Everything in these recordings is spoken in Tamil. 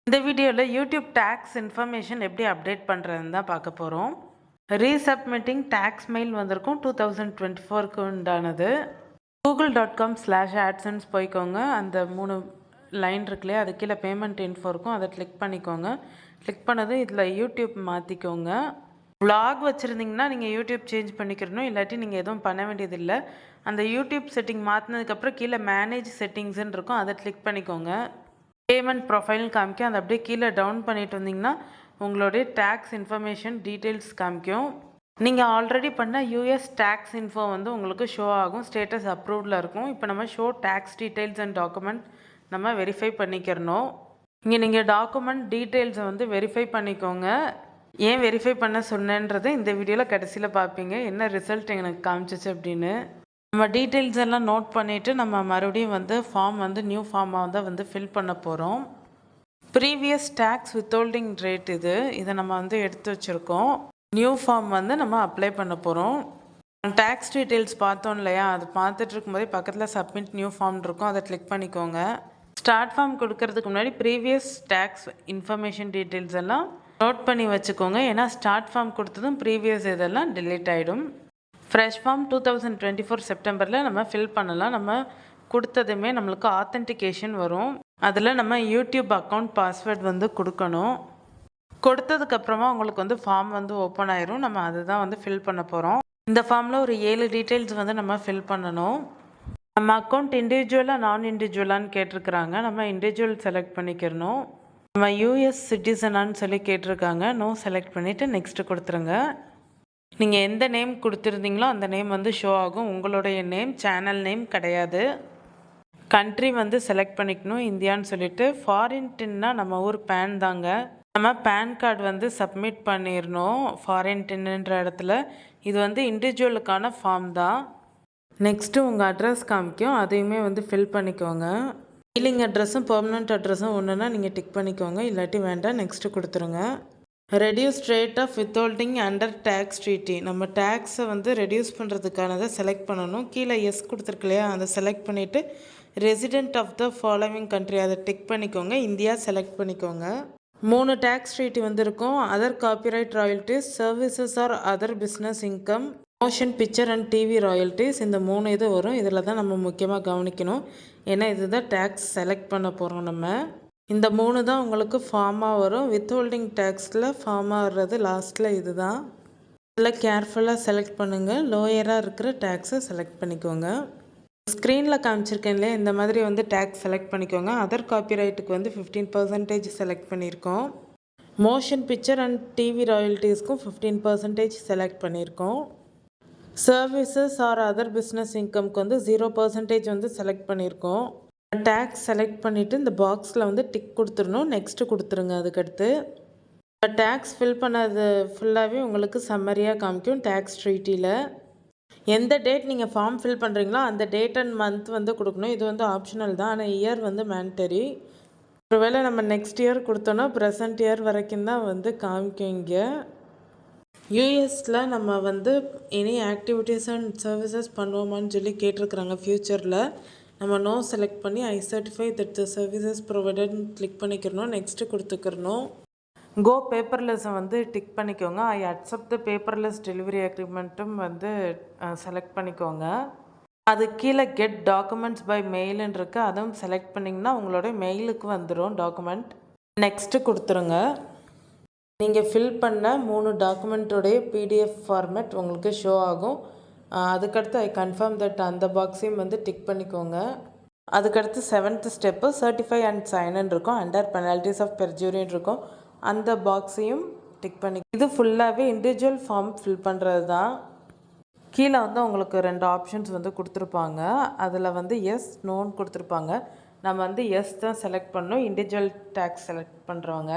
இந்த வீடியோவில் யூடியூப் டேக்ஸ் இன்ஃபர்மேஷன் எப்படி அப்டேட் பண்ணுறதுன்னு தான் பார்க்க போகிறோம். ரீசப்மிட்டிங் டேக்ஸ் மெயில் வந்திருக்கும் 2024க்கு உண்டானது. google.com/adsense போய்க்கோங்க. அந்த 3 லைன் இருக்குல்லையா, அது கீழே பேமெண்ட் இன்ஃபோ இருக்கும், அதை கிளிக் பண்ணிக்கோங்க. கிளிக் பண்ணது இதில் யூடியூப் மாற்றிக்கோங்க. vlog வச்சுருந்திங்கன்னா நீங்கள் யூடியூப் சேஞ்ச் பண்ணிக்கிறணும், இல்லாட்டி நீங்கள் எதுவும் பண்ண வேண்டியதில்லை. அந்த யூடியூப் செட்டிங் மாற்றினதுக்கப்புறம் கீழே மேனேஜ் செட்டிங்ஸ்ன்னு இருக்கும், அதை கிளிக் பண்ணிக்கோங்க. பேமெண்ட் ப்ரொஃபைல்னு காமிக்கும், அதை அப்படியே கீழே டவுன் பண்ணிட்டு வந்தீங்கன்னா உங்களுடைய டேக்ஸ் இன்ஃபர்மேஷன் டீட்டெயில்ஸ் காமிக்கும். நீங்கள் ஆல்ரெடி பண்ண யூஎஸ் டேக்ஸ் இன்ஃபோ வந்து உங்களுக்கு ஷோ ஆகும், ஸ்டேட்டஸ் அப்ரூவ்டில் இருக்கும். இப்போ நம்ம show tax details and document நம்ம வெரிஃபை பண்ணிக்கிறணும். இங்கே நீங்கள் டாக்குமெண்ட் டீட்டெயில்ஸை வந்து வெரிஃபை பண்ணிக்கோங்க. ஏன் வெரிஃபை பண்ண சொன்னேன்றதை இந்த வீடியோவில் கடைசியில் பார்ப்பீங்க, என்ன ரிசல்ட் எனக்கு காமிச்சிச்சு அப்படின்னு. நம்ம டீட்டெயில்ஸ் எல்லாம் நோட் பண்ணிவிட்டு நம்ம மறுபடியும் வந்து ஃபார்ம் வந்து நியூ ஃபார்மாக வந்து ஃபில் பண்ண போகிறோம். ப்ரீவியஸ் டேக்ஸ் வித்ஹோல்டிங் ரேட் இதை நம்ம வந்து எடுத்து வச்சுருக்கோம். நியூ ஃபார்ம் வந்து நம்ம அப்ளை பண்ண போகிறோம். டேக்ஸ் டீட்டெயில்ஸ் பார்த்தோம் இல்லையா, அது பார்த்துட்டு இருக்கும்போதே பக்கத்தில் சப்மிட் நியூ ஃபார்ம் இருக்கும், அதை கிளிக் பண்ணிக்கோங்க. ஸ்டார்ட் ஃபார்ம் கொடுக்கறதுக்கு முன்னாடி ப்ரீவியஸ் டேக்ஸ் இன்ஃபர்மேஷன் டீட்டெயில்ஸ் எல்லாம் நோட் பண்ணி வச்சுக்கோங்க. ஏன்னா ஸ்டார்ட் ஃபார்ம் கொடுத்ததும் ப்ரீவியஸ் இதெல்லாம் டெலீட் ஆகிடும். ஃப்ரெஷ் ஃபார்ம் 2024 செப்டம்பரில் நம்ம ஃபில் பண்ணலாம். நம்ம கொடுத்ததுமே நம்மளுக்கு ஆத்தென்டிகேஷன் வரும். அதில் நம்ம யூடியூப் அக்கௌண்ட் பாஸ்வேர்ட் வந்து கொடுக்கணும். கொடுத்ததுக்கப்புறமா உங்களுக்கு வந்து ஃபார்ம் வந்து ஓப்பன் ஆயிரும். நம்ம அதுதான் வந்து ஃபில் பண்ண போகிறோம். இந்த ஃபார்மில் ஒரு 7 டீட்டெயில்ஸ் வந்து நம்ம ஃபில் பண்ணணும். நம்ம அக்கௌண்ட் இண்டிவிஜுவலாக நான் இண்டிவிஜுவலான்னு கேட்டிருக்கிறாங்க, நம்ம இண்டிவிஜுவல் செலக்ட் பண்ணிக்கிறணும். நம்ம யூஎஸ் சிட்டிசனான்னு சொல்லி கேட்டிருக்காங்க, நோ செலக்ட் பண்ணிவிட்டு நெக்ஸ்ட்டு கொடுத்துருங்க. நீங்கள் எந்த நேம் கொடுத்துருந்தீங்களோ அந்த நேம் வந்து ஷோ ஆகும். உங்களுடைய நேம் சேனல் நேம் கிடையாது. கண்ட்ரி வந்து செலக்ட் பண்ணிக்கணும், இந்தியான்னு சொல்லிட்டு. ஃபாரின்டின்னா நம்ம ஊர் பேன் தாங்க. நம்ம பேன் கார்டு வந்து சப்மிட் பண்ணிடணும் ஃபாரின்டின்ன்ற இடத்துல. இது வந்து இண்டிவிஜுவலுக்கான ஃபார்ம் தான். நெக்ஸ்ட்டு உங்கள் அட்ரஸ் காமிக்கும், அதையுமே வந்து ஃபில் பண்ணிக்கோங்க. மெயிலிங் அட்ரஸும் பெர்மனண்ட் அட்ரஸும் ஒன்றுனா நீங்கள் டிக் பண்ணிக்கோங்க, இல்லாட்டி வேண்டாம், நெக்ஸ்ட்டு கொடுத்துருங்க. Reduce rate of withholding under tax treaty. நம்ம டேக்ஸை வந்து ரெடியூஸ் பண்ணுறதுக்கானதை செலக்ட் பண்ணணும். கீழே எஸ் கொடுத்துருக்கு இல்லையா, அதை செலக்ட் பண்ணிவிட்டு resident of the following country அதை டிக் பண்ணிக்கோங்க, இந்தியா செலக்ட் பண்ணிக்கோங்க. 3 டேக்ஸ் ட்ரீட்டி வந்து இருக்கும். Other copyright royalties, services or other business income, motion picture and TV royalties. இந்த 3 இது வரும். இதில் தான் நம்ம முக்கியமாக கவனிக்கணும், ஏன்னா இதுதான் டேக்ஸ் செலக்ட் பண்ண போகிறோம் நம்ம. இந்த 3 தான் உங்களுக்கு ஃபார்மாக வரும். வித்ஹோல்டிங் டேக்ஸில் ஃபார்மாக வர்றது லாஸ்ட்டில் இது தான். இதில் கேர்ஃபுல்லாக செலக்ட் பண்ணுங்கள். லோயராக இருக்கிற டேக்ஸை செலக்ட் பண்ணிக்கோங்க. ஸ்க்ரீனில் காமிச்சிருக்கேன் இல்லையா, இந்த மாதிரி வந்து டேக்ஸ் செலக்ட் பண்ணிக்கோங்க. அதர் காப்பிரைட்டுக்கு வந்து 15% செலக்ட் பண்ணியிருக்கோம். மோஷன் பிக்சர் அண்ட் டிவி ராயல்ட்டிஸ்க்கும் 15% செலக்ட் பண்ணியிருக்கோம். சர்வீசஸ் ஆர் அதர் பிஸ்னஸ் இன்கம்க்கு வந்து 0% வந்து செலக்ட் பண்ணியிருக்கோம். டேக்ஸ் செலக்ட் பண்ணிவிட்டு இந்த பாக்ஸில் வந்து டிக் கொடுத்துடணும், நெக்ஸ்ட்டு கொடுத்துருங்க. அதுக்கடுத்து டேக்ஸ் ஃபில் பண்ணது ஃபுல்லாகவே உங்களுக்கு சம்மரியாக காமிக்கும் டேக்ஸ் ட்ரீட்டியில். எந்த டேட் நீங்கள் ஃபார்ம் ஃபில் பண்ணுறீங்களோ அந்த டேட் அண்ட் மந்த் வந்து கொடுக்கணும். இது வந்து ஆப்ஷனல் தான், ஆனால் இயர் வந்து மேண்டரி. ஒருவேளை நம்ம நெக்ஸ்ட் இயர் கொடுத்தோன்னா ப்ரெசன்ட் இயர் வரைக்கும் தான் வந்து காமிக்கும். இங்கே யூஎஸில் நம்ம வந்து எனி ஆக்டிவிட்டீஸ் அண்ட் சர்வீசஸ் பண்ணுவோமான்னு சொல்லி கேட்டிருக்குறாங்க ஃப்யூச்சரில். நம்ம நோ செலக்ட் பண்ணி I certify that the services ப்ரொவைடட்னு கிளிக் பண்ணிக்கிறணும், நெக்ஸ்ட்டு கொடுத்துக்கிறணும். கோ பேப்பர்லெஸ்ஸை வந்து டிக் பண்ணிக்கோங்க. I accept the paperless delivery அக்ரிமெண்ட்டும் வந்து செலக்ட் பண்ணிக்கோங்க. அது கீழே கெட் டாக்குமெண்ட்ஸ் பை மெயிலுன்னு இருக்குது, அதுவும் செலக்ட் பண்ணிங்கன்னா உங்களோட மெயிலுக்கு வந்துடும் டாக்குமெண்ட். நெக்ஸ்ட்டு கொடுத்துருங்க. நீங்கள் ஃபில் பண்ண 3 டாக்குமெண்ட்டோடைய பிடிஎஃப் ஃபார்மேட் உங்களுக்கு ஷோ ஆகும். அதுக்கடுத்து ஐ கன்ஃபார்ம் தட் அந்த பாக்ஸையும் வந்து டிக் பண்ணிக்கோங்க. அதுக்கடுத்து 7th step certify and sign இருக்கும், அண்டர் பெனால்ட்டிஸ் ஆஃப் பெர்ஜூரின்னு இருக்கும், அந்த பாக்ஸையும் டிக் பண்ணி. இது ஃபுல்லாகவே இண்டிவிஜுவல் ஃபார்ம் ஃபில் பண்ணுறது தான். கீழே வந்து உங்களுக்கு 2 ஆப்ஷன்ஸ் வந்து கொடுத்துருப்பாங்க. அதில் வந்து எஸ் நோன்னு கொடுத்துருப்பாங்க. நம்ம வந்து எஸ் தான் செலக்ட் பண்ணணும். இண்டிவிஜுவல் டேக்ஸ் செலக்ட் பண்ணுறவங்க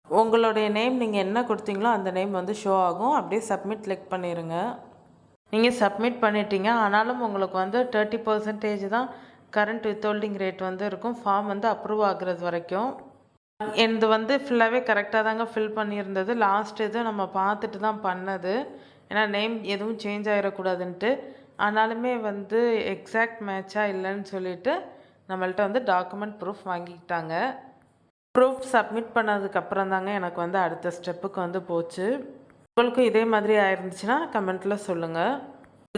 உங்களுடைய நேம் நீங்கள் என்ன கொடுத்தீங்களோ அந்த நேம் வந்து ஷோ ஆகும். அப்படியே சப்மிட் கிளிக் பண்ணிடுங்க. நீங்கள் சப்மிட் பண்ணிட்டீங்க, ஆனாலும் உங்களுக்கு வந்து 30% தான் கரண்ட் வித்ஹோல்டிங் ரேட் வந்து இருக்கும், ஃபார்ம் வந்து அப்ரூவ் ஆகுறது வரைக்கும். இது வந்து ஃபுல்லாகவே கரெக்டாக தாங்க ஃபில் பண்ணியிருந்தது. லாஸ்ட் இது நம்ம பார்த்துட்டு தான் பண்ணது, ஏன்னா நேம் எதுவும் சேஞ்ச் ஆகிடக்கூடாதுன்ட்டு. ஆனாலுமே வந்து எக்ஸாக்ட் மேட்சாக இல்லைன்னு சொல்லிவிட்டு நம்மள்ட்ட வந்து டாக்குமெண்ட் ப்ரூஃப் வாங்கிக்கிட்டாங்க. ப்ரூஃப் சப்மிட் பண்ணதுக்கப்புறம் தாங்க எனக்கு வந்து அடுத்த ஸ்டெப்புக்கு வந்து போச்சு. உங்களுக்கும் இதே மாதிரி ஆயிருந்துச்சுன்னா கமெண்ட்டில் சொல்லுங்கள்.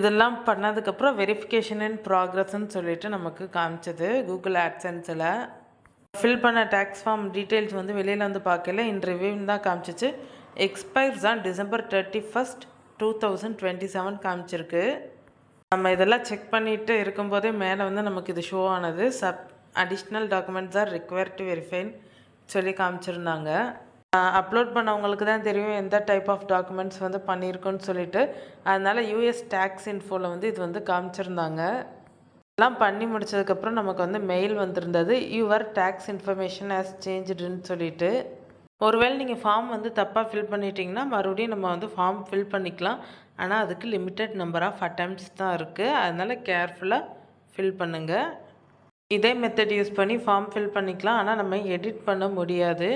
இதெல்லாம் பண்ணதுக்கப்புறம் வெரிஃபிகேஷன் இன் ப்ராக்ரஸ்ன்னு சொல்லிட்டு நமக்கு காமிச்சது கூகுள் ஆட்சன்ஸில். ஃபில் பண்ண டேக்ஸ் ஃபார்ம் டீட்டெயில்ஸ் வந்து வெளியில் வந்து பார்க்கல, இன் ரிவ்யூன்னு தான் காமிச்சிச்சு. எக்ஸ்பயர்ஸ் ஆன் December 31st, 2027 காமிச்சிருக்கு. நம்ம இதெல்லாம் செக் பண்ணிட்டு இருக்கும்போதே மேலே வந்து நமக்கு இது ஷோ ஆனது. Additional documents are required to வெரிஃபைன்னு சொல்லி காமிச்சிருந்தாங்க. அப்லோட் பண்ணவங்களுக்கு தான் தெரியும் எந்த டைப் ஆஃப் டாக்குமெண்ட்ஸ் வந்து பண்ணியிருக்கோன்னு சொல்லிட்டு. அதனால் யூஎஸ் டேக்ஸ் இன்ஃபோவில் வந்து இது வந்து காமிச்சிருந்தாங்க. எல்லாம் பண்ணி முடிச்சதுக்கப்புறம் நமக்கு வந்து மெயில் வந்திருந்தது, யுவர் டேக்ஸ் இன்ஃபர்மேஷன் ஹேஸ் சேஞ்சுடுன்னு சொல்லிட்டு. ஒருவேளை நீங்கள் ஃபார்ம் வந்து தப்பாக ஃபில் பண்ணிட்டீங்கன்னா மறுபடியும் நம்ம வந்து ஃபார்ம் ஃபில் பண்ணிக்கலாம். ஆனால் அதுக்கு லிமிட்டட் நம்பர் ஆஃப் அட்டெம்ப்ட்ஸ் தான் இருக்குது. அதனால் கேர்ஃபுல்லாக ஃபில் பண்ணுங்கள். இதே மெத்தட் யூஸ் பண்ணி ஃபார்ம் ஃபில் பண்ணிக்கலாம். ஆனால் நம்ம எடிட் பண்ண முடியாது.